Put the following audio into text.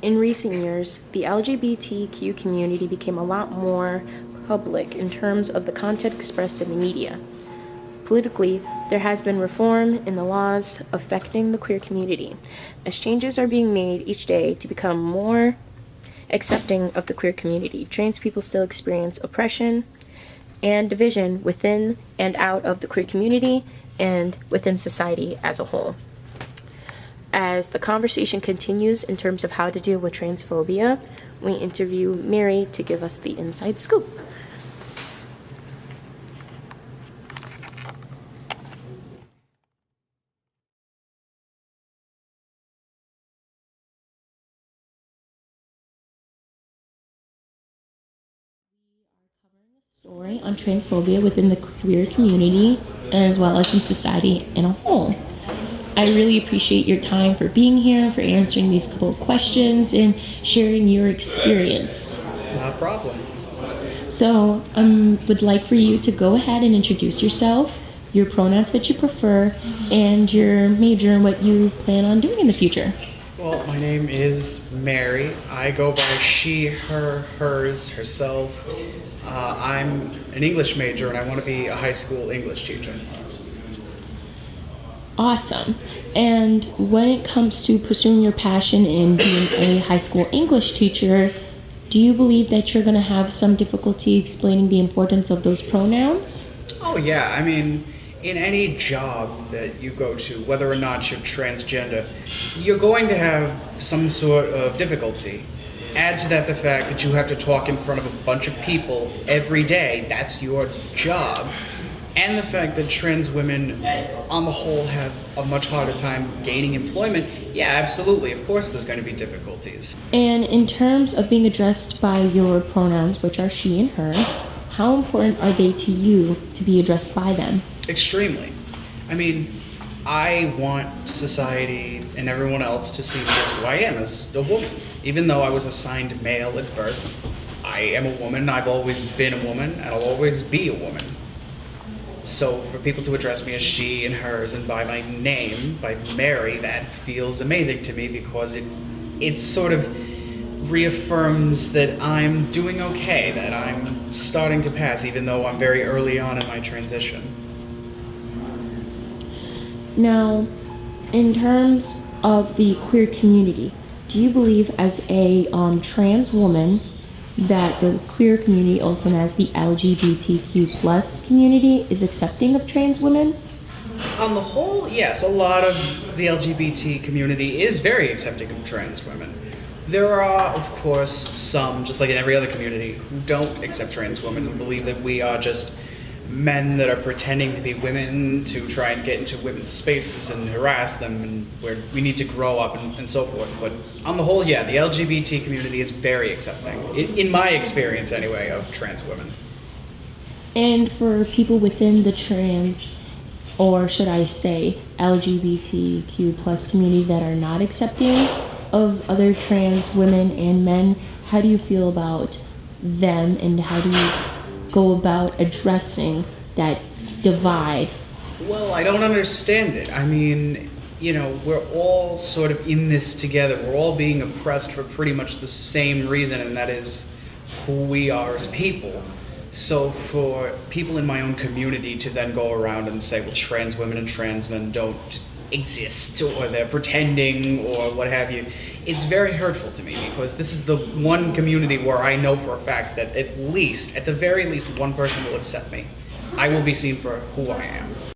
In recent years, the LGBTQ community became a lot more public in terms of the content expressed in the media. Politically, there has been reform in the laws affecting the queer community, as changes are being made each day to become more accepting of the queer community. Trans people still experience oppression and division within and out of the queer community and within society as a whole. As the conversation continues in terms of how to deal with transphobia, we interview Mary to give us the inside scoop. Story on transphobia within the queer community as well as in society in a whole. I really appreciate your time for being here, for answering these couple of questions, and sharing your experience. Not a problem. So I would like for you to go ahead and introduce yourself, your pronouns that you prefer, and your major and what you plan on doing in the future. Well, my name is Mary. I go by she, her, hers, herself. I'm an English major and I want to be a high school English teacher. Awesome. And when it comes to pursuing your passion in being a high school English teacher, do you believe that you're going to have some difficulty explaining the importance of those pronouns? Oh yeah, I mean, in any job that you go to, whether or not you're transgender, you're going to have some sort of difficulty. Add to that the fact that you have to talk in front of a bunch of people every day. That's your job. And the fact that trans women, on the whole, have a much harder time gaining employment. Yeah, absolutely. Of course there's going to be difficulties. And in terms of being addressed by your pronouns, which are she and her, how important are they to you to be addressed by them? Extremely. I mean, I want society and everyone else to see me as who I am, as a woman. Even though I was assigned male at birth, I am a woman. I've always been a woman, and I'll always be a woman. So for people to address me as she and hers and by my name, by Mary, that feels amazing to me because it sort of reaffirms that I'm doing okay, that I'm starting to pass, even though I'm very early on in my transition. Now, in terms of the queer community, do you believe as a trans woman that the queer community, also known as the LGBTQ plus community, is accepting of trans women? On the whole, yes, a lot of the LGBT community is very accepting of trans women. There are, of course, some, just like in every other community, who don't accept trans women and believe that we are just men that are pretending to be women to try and get into women's spaces and harass them, and where we need to grow up and so forth. But on the whole, yeah, the LGBT community is very accepting, in my experience anyway, of trans women. And for people within the trans, or should I say LGBTQ plus community that are not accepting of other trans women and men, how do you feel about them, and how do you go about addressing that divide? Well, I don't understand it. I mean, you know, we're all sort of in this together. We're all being oppressed for pretty much the same reason, and that is who we are as people. So for people in my own community to then go around and say, well, trans women and trans men don't exist, or they're pretending, or what have you, it's very hurtful to me, because this is the one community where I know for a fact that at the very least, one person will accept me. I will be seen for who I am.